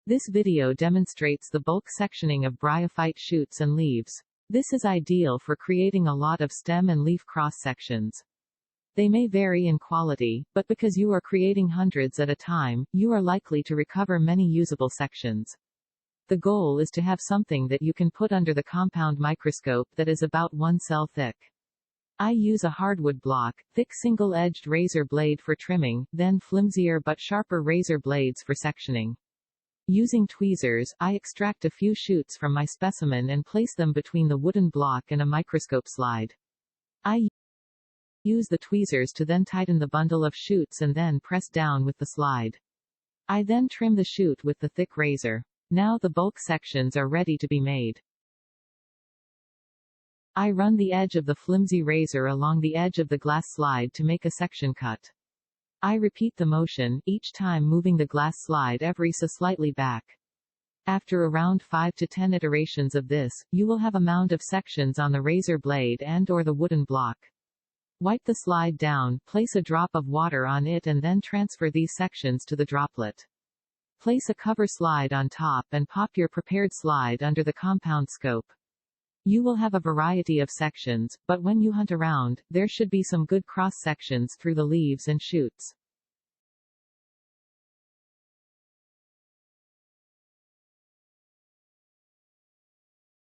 This video demonstrates the bulk sectioning of bryophyte shoots and leaves. This is ideal for creating a lot of stem and leaf cross-sections. They may vary in quality, but because you are creating hundreds at a time, you are likely to recover many usable sections. The goal is to have something that you can put under the compound microscope that is about 1 cell thick. I use a hardwood block, thick single-edged razor blade for trimming, then flimsier but sharper razor blades for sectioning. Using tweezers, I extract a few shoots from my specimen and place them between the wooden block and a microscope slide. I use the tweezers to then tighten the bundle of shoots and then press down with the slide. I then trim the shoot with the thick razor. Now the bulk sections are ready to be made. I run the edge of the flimsy razor along the edge of the glass slide to make a section cut. I repeat the motion, each time moving the glass slide ever so slightly back. After around 5 to 10 iterations of this, you will have a mound of sections on the razor blade and/or the wooden block. Wipe the slide down, place a drop of water on it and then transfer these sections to the droplet. Place a cover slide on top and pop your prepared slide under the compound scope. You will have a variety of sections, but when you hunt around, there should be some good cross-sections through the leaves and shoots.